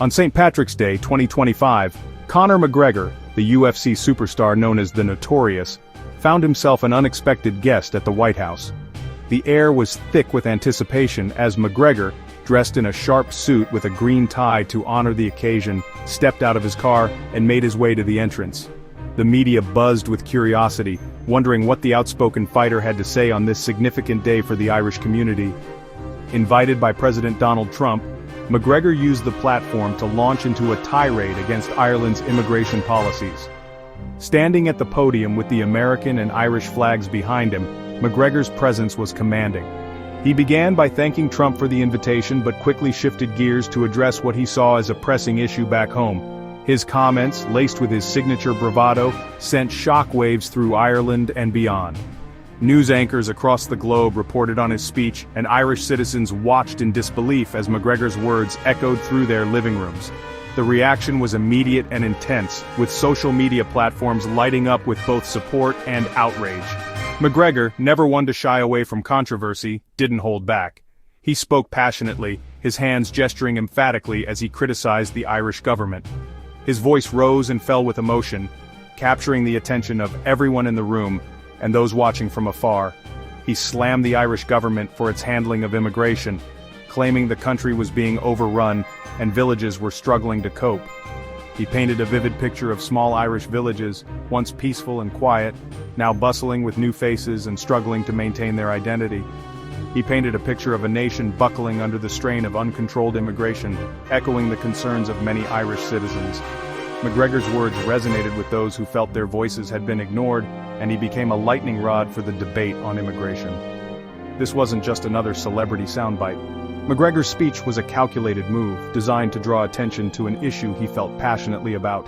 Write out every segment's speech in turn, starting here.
On St. Patrick's Day 2025, Conor McGregor, the UFC superstar known as the Notorious, found himself an unexpected guest at the White House. The air was thick with anticipation as McGregor, dressed in a sharp suit with a green tie to honor the occasion, stepped out of his car and made his way to the entrance. The media buzzed with curiosity, wondering what the outspoken fighter had to say on this significant day for the Irish community. Invited by President Donald Trump, McGregor used the platform to launch into a tirade against Ireland's immigration policies. Standing at the podium with the American and Irish flags behind him, McGregor's presence was commanding. He began by thanking Trump for the invitation but quickly shifted gears to address what he saw as a pressing issue back home. His comments, laced with his signature bravado, sent shockwaves through Ireland and beyond. News anchors across the globe reported on his speech, and Irish citizens watched in disbelief as McGregor's words echoed through their living rooms. The reaction was immediate and intense, with social media platforms lighting up with both support and outrage. McGregor, never one to shy away from controversy, didn't hold back. He spoke passionately, his hands gesturing emphatically as he criticized the Irish government. His voice rose and fell with emotion, capturing the attention of everyone in the room and those watching from afar. He slammed the Irish government for its handling of immigration, claiming the country was being overrun and villages were struggling to cope. He painted a vivid picture of small Irish villages, once peaceful and quiet, now bustling with new faces and struggling to maintain their identity. He painted a picture of a nation buckling under the strain of uncontrolled immigration, echoing the concerns of many Irish citizens. McGregor's words resonated with those who felt their voices had been ignored, and he became a lightning rod for the debate on immigration. This wasn't just another celebrity soundbite. McGregor's speech was a calculated move, designed to draw attention to an issue he felt passionately about.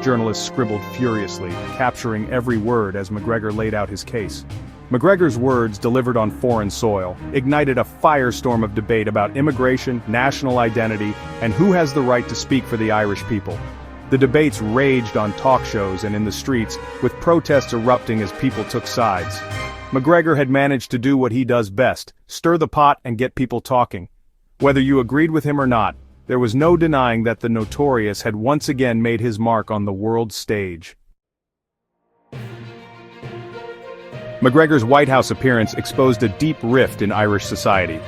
Journalists scribbled furiously, capturing every word as McGregor laid out his case. McGregor's words, delivered on foreign soil, ignited a firestorm of debate about immigration, national identity, and who has the right to speak for the Irish people. The debates raged on talk shows and in the streets, with protests erupting as people took sides. McGregor had managed to do what he does best: stir the pot and get people talking. Whether you agreed with him or not, there was no denying that the Notorious had once again made his mark on the world stage. McGregor's White House appearance exposed a deep rift in Irish society.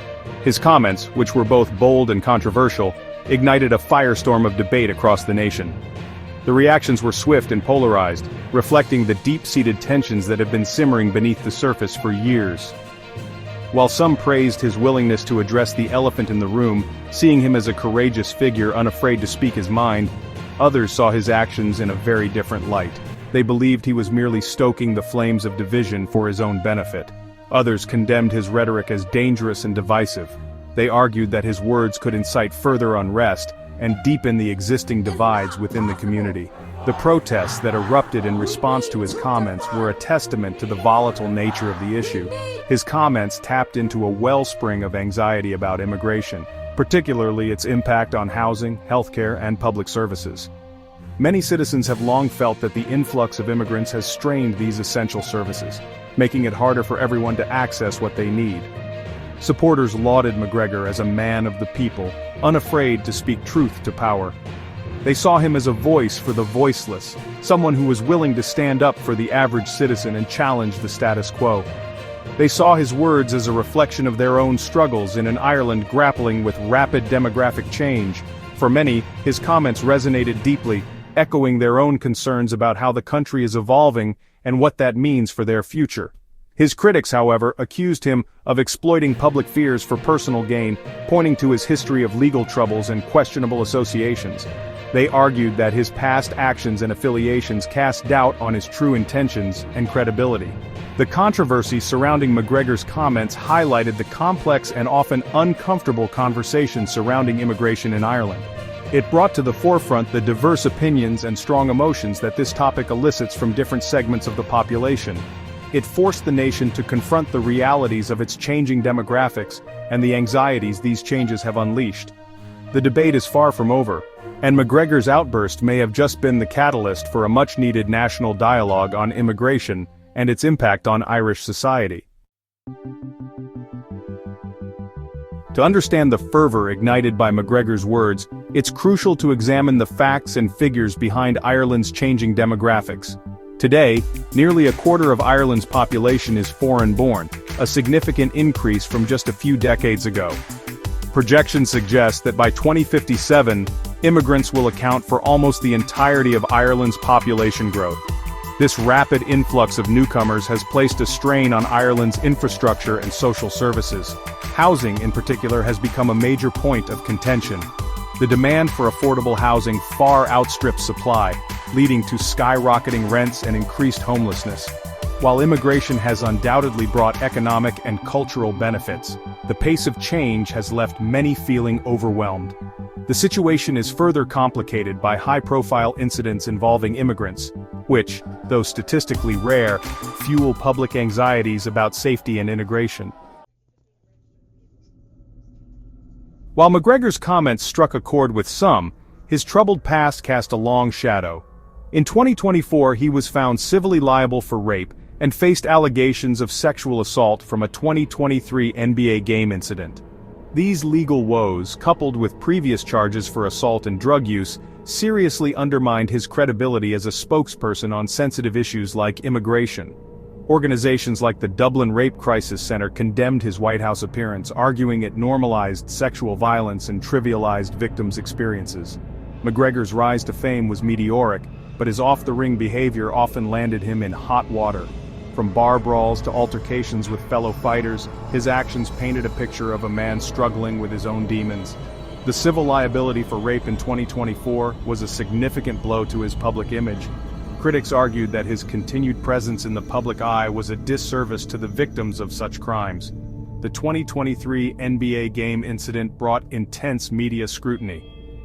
His comments, which were both bold and controversial, ignited a firestorm of debate across the nation. The reactions were swift and polarized, reflecting the deep-seated tensions that have been simmering beneath the surface for years. While some praised his willingness to address the elephant in the room, seeing him as a courageous figure unafraid to speak his mind, others saw his actions in a very different light. They believed he was merely stoking the flames of division for his own benefit. Others condemned his rhetoric as dangerous and divisive. They argued that his words could incite further unrest and deepen the existing divides within the community. The protests that erupted in response to his comments were a testament to the volatile nature of the issue. His comments tapped into a wellspring of anxiety about immigration, particularly its impact on housing, healthcare, and public services. Many citizens have long felt that the influx of immigrants has strained these essential services, making it harder for everyone to access what they need. Supporters lauded McGregor as a man of the people, unafraid to speak truth to power. They saw him as a voice for the voiceless, someone who was willing to stand up for the average citizen and challenge the status quo. They saw his words as a reflection of their own struggles in an Ireland grappling with rapid demographic change. For many, his comments resonated deeply, echoing their own concerns about how the country is evolving and what that means for their future. His critics, however, accused him of exploiting public fears for personal gain, pointing to his history of legal troubles and questionable associations. They argued that his past actions and affiliations cast doubt on his true intentions and credibility. The controversy surrounding McGregor's comments highlighted the complex and often uncomfortable conversation surrounding immigration in Ireland. It brought to the forefront the diverse opinions and strong emotions that this topic elicits from different segments of the population. It forced the nation to confront the realities of its changing demographics and the anxieties these changes have unleashed. The debate is far from over, and McGregor's outburst may have just been the catalyst for a much-needed national dialogue on immigration and its impact on Irish society. To understand the fervor ignited by McGregor's words, it's crucial to examine the facts and figures behind Ireland's changing demographics. Today, nearly a quarter of Ireland's population is foreign-born, a significant increase from just a few decades ago. Projections suggest that by 2057, immigrants will account for almost the entirety of Ireland's population growth. This rapid influx of newcomers has placed a strain on Ireland's infrastructure and social services. Housing, in particular, has become a major point of contention. The demand for affordable housing far outstrips supply, leading to skyrocketing rents and increased homelessness. While immigration has undoubtedly brought economic and cultural benefits, the pace of change has left many feeling overwhelmed. The situation is further complicated by high-profile incidents involving immigrants, which, though statistically rare, fuel public anxieties about safety and integration. While McGregor's comments struck a chord with some, his troubled past cast a long shadow. In 2024, he was found civilly liable for rape and faced allegations of sexual assault from a 2023 NBA game incident. These legal woes, coupled with previous charges for assault and drug use, seriously undermined his credibility as a spokesperson on sensitive issues like immigration. Organizations like the Dublin Rape Crisis Center condemned his White House appearance, arguing it normalized sexual violence and trivialized victims' experiences. McGregor's rise to fame was meteoric, but his off-the-ring behavior often landed him in hot water. From bar brawls to altercations with fellow fighters, his actions painted a picture of a man struggling with his own demons. The civil liability for rape in 2024 was a significant blow to his public image. Critics argued that his continued presence in the public eye was a disservice to the victims of such crimes. The 2023 NBA game incident brought intense media scrutiny.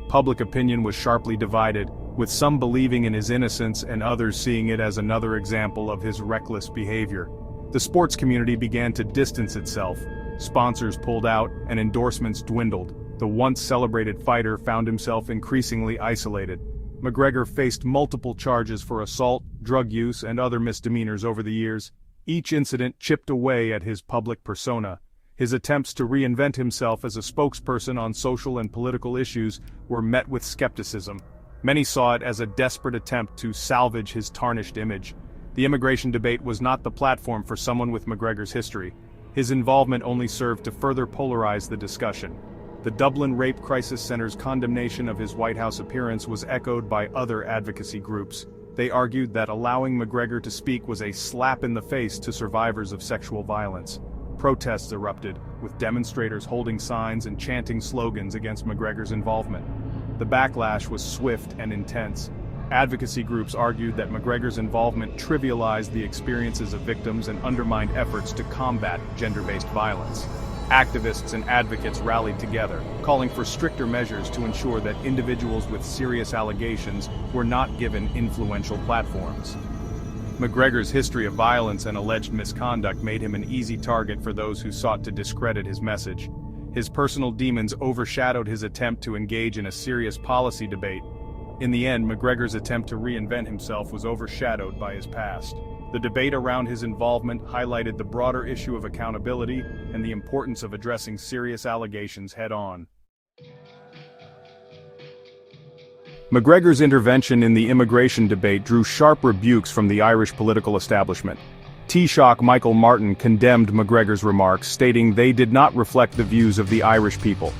Public opinion was sharply divided, with some believing in his innocence and others seeing it as another example of his reckless behavior. The sports community began to distance itself. Sponsors pulled out, and endorsements dwindled. The once celebrated fighter found himself increasingly isolated. McGregor faced multiple charges for assault, drug use, and other misdemeanors over the years. Each incident chipped away at his public persona. His attempts to reinvent himself as a spokesperson on social and political issues were met with skepticism. Many saw it as a desperate attempt to salvage his tarnished image. The immigration debate was not the platform for someone with McGregor's history. His involvement only served to further polarize the discussion. The Dublin Rape Crisis Center's condemnation of his White House appearance was echoed by other advocacy groups. They argued that allowing McGregor to speak was a slap in the face to survivors of sexual violence. Protests erupted, with demonstrators holding signs and chanting slogans against McGregor's involvement. The backlash was swift and intense. Advocacy groups argued that McGregor's involvement trivialized the experiences of victims and undermined efforts to combat gender-based violence. Activists and advocates rallied together, calling for stricter measures to ensure that individuals with serious allegations were not given influential platforms. McGregor's history of violence and alleged misconduct made him an easy target for those who sought to discredit his message. His personal demons overshadowed his attempt to engage in a serious policy debate. In the end, McGregor's attempt to reinvent himself was overshadowed by his past. The debate around his involvement highlighted the broader issue of accountability and the importance of addressing serious allegations head-on. McGregor's intervention in the immigration debate drew sharp rebukes from the Irish political establishment. Taoiseach Michael Martin condemned McGregor's remarks, stating they did not reflect the views of the Irish people.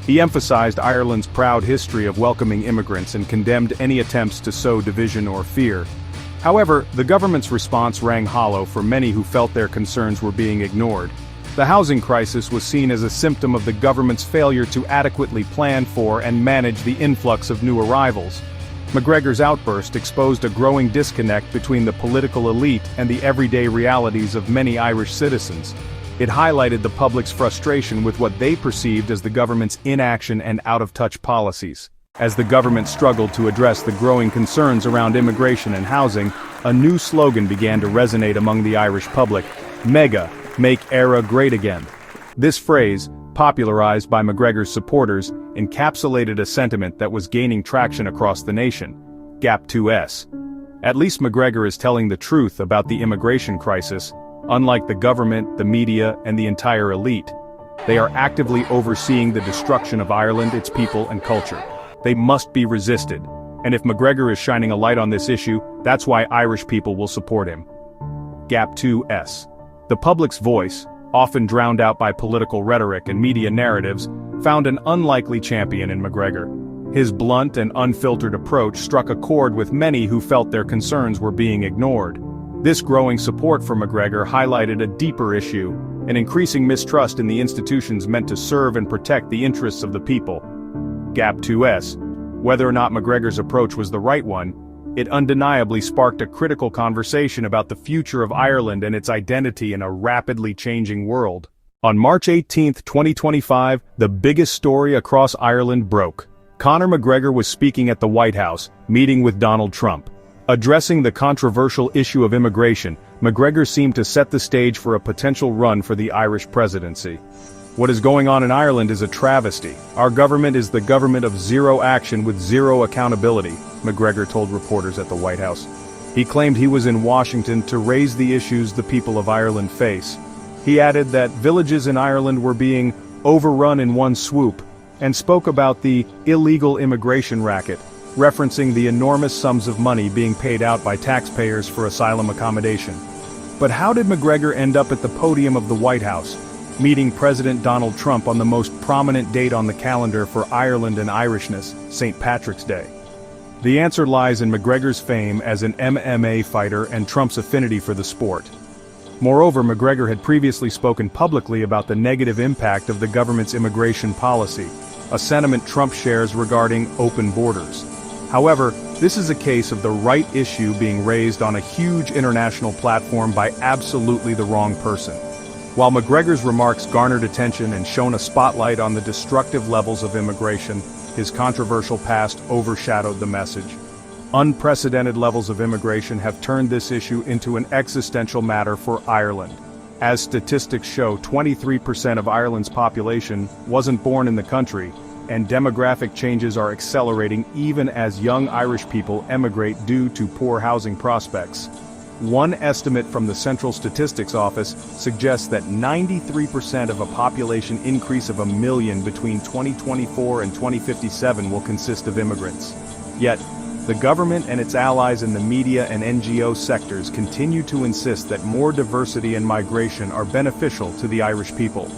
He emphasized Ireland's proud history of welcoming immigrants and condemned any attempts to sow division or fear. However, the government's response rang hollow for many who felt their concerns were being ignored. The housing crisis was seen as a symptom of the government's failure to adequately plan for and manage the influx of new arrivals. McGregor's outburst exposed a growing disconnect between the political elite and the everyday realities of many Irish citizens. It highlighted the public's frustration with what they perceived as the government's inaction and out-of-touch policies. As the government struggled to address the growing concerns around immigration and housing, a new slogan began to resonate among the Irish public: "Mega, make Éire great again." This phrase, popularized by McGregor's supporters, encapsulated a sentiment that was gaining traction across the nation: Gap 2S. At least McGregor is telling the truth about the immigration crisis, unlike the government, the media, and the entire elite. They are actively overseeing the destruction of Ireland, its people, and culture. They must be resisted. And if McGregor is shining a light on this issue, that's why Irish people will support him. Gap 2S. The public's voice, often drowned out by political rhetoric and media narratives, found an unlikely champion in McGregor. His blunt and unfiltered approach struck a chord with many who felt their concerns were being ignored. This growing support for McGregor highlighted a deeper issue, an increasing mistrust in the institutions meant to serve and protect the interests of the people. Gap 2S. Whether or not McGregor's approach was the right one, it undeniably sparked a critical conversation about the future of Ireland and its identity in a rapidly changing world. On March 18, 2025, the biggest story across Ireland broke. Conor McGregor was speaking at the White House, meeting with Donald Trump. Addressing the controversial issue of immigration, McGregor seemed to set the stage for a potential run for the Irish presidency. What is going on in Ireland is a travesty. Our government is the government of zero action with zero accountability, McGregor told reporters at the White House. He claimed he was in Washington to raise the issues the people of Ireland face. He added that villages in Ireland were being overrun in one swoop, and spoke about the illegal immigration racket, referencing the enormous sums of money being paid out by taxpayers for asylum accommodation. But how did McGregor end up at the podium of the White House, meeting President Donald Trump on the most prominent date on the calendar for Ireland and Irishness, St. Patrick's Day? The answer lies in McGregor's fame as an MMA fighter and Trump's affinity for the sport. Moreover, McGregor had previously spoken publicly about the negative impact of the government's immigration policy, a sentiment Trump shares regarding open borders. However, this is a case of the right issue being raised on a huge international platform by absolutely the wrong person. While McGregor's remarks garnered attention and shone a spotlight on the destructive levels of immigration, his controversial past overshadowed the message. Unprecedented levels of immigration have turned this issue into an existential matter for Ireland. As statistics show, 23% of Ireland's population wasn't born in the country, and demographic changes are accelerating even as young Irish people emigrate due to poor housing prospects. One estimate from the Central Statistics Office suggests that 93% of a population increase of 1 million between 2024 and 2057 will consist of immigrants. Yet, the government and its allies in the media and NGO sectors continue to insist that more diversity and migration are beneficial to the Irish people.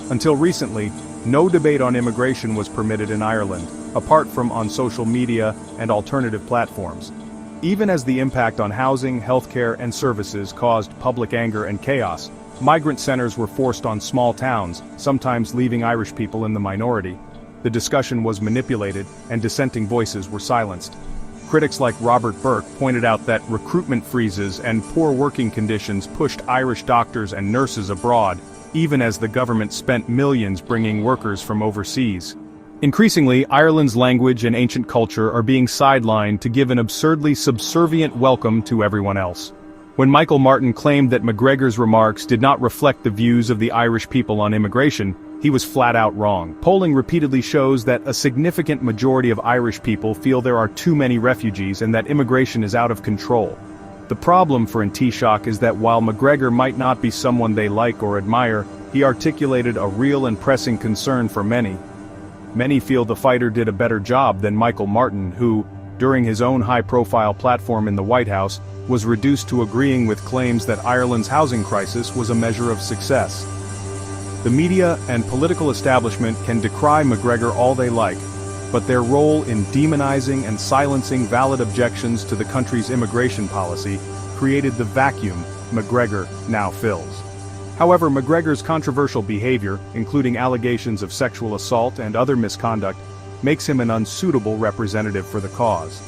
Until recently, no debate on immigration was permitted in Ireland, apart from on social media and alternative platforms. Even as the impact on housing, healthcare, and services caused public anger and chaos, migrant centers were forced on small towns, sometimes leaving Irish people in the minority. The discussion was manipulated, and dissenting voices were silenced. Critics like Robert Burke pointed out that recruitment freezes and poor working conditions pushed Irish doctors and nurses abroad, even as the government spent millions bringing workers from overseas. Increasingly, Ireland's language and ancient culture are being sidelined to give an absurdly subservient welcome to everyone else. When Michael Martin claimed that McGregor's remarks did not reflect the views of the Irish people on immigration, he was flat out wrong. Polling repeatedly shows that a significant majority of Irish people feel there are too many refugees and that immigration is out of control. The problem for Taoiseach is that while McGregor might not be someone they like or admire, he articulated a real and pressing concern for many. Many feel the fighter did a better job than Michael Martin, who, during his own high-profile platform in the White House, was reduced to agreeing with claims that Ireland's housing crisis was a measure of success. The media and political establishment can decry McGregor all they like, but their role in demonizing and silencing valid objections to the country's immigration policy created the vacuum McGregor now fills. However, McGregor's controversial behavior, including allegations of sexual assault and other misconduct, makes him an unsuitable representative for the cause.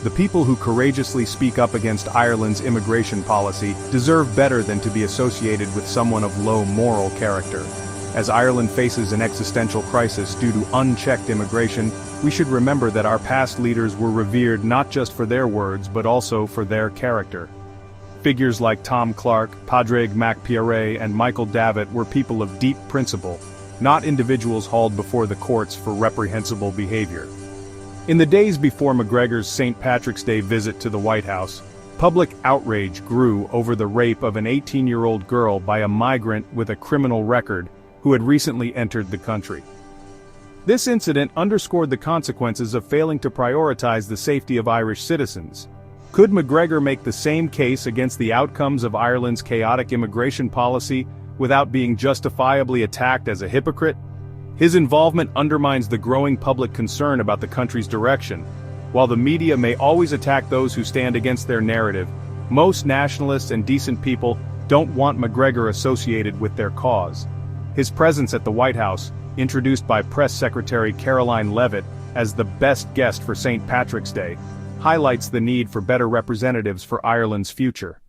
The people who courageously speak up against Ireland's immigration policy deserve better than to be associated with someone of low moral character. As Ireland faces an existential crisis due to unchecked immigration, we should remember that our past leaders were revered not just for their words but also for their character. Figures like Tom Clark, Padraig MacPierre, and Michael Davitt were people of deep principle, not individuals hauled before the courts for reprehensible behavior. In the days before McGregor's St. Patrick's Day visit to the White House, public outrage grew over the rape of an 18-year-old girl by a migrant with a criminal record, who who had recently entered the country. This incident underscored the consequences of failing to prioritize the safety of Irish citizens. Could McGregor make the same case against the outcomes of Ireland's chaotic immigration policy without being justifiably attacked as a hypocrite? His involvement undermines the growing public concern about the country's direction. While the media may always attack those who stand against their narrative, most nationalists and decent people don't want McGregor associated with their cause. His presence at the White House, introduced by Press Secretary Caroline Leavitt as the best guest for St. Patrick's Day, highlights the need for better representatives for Ireland's future.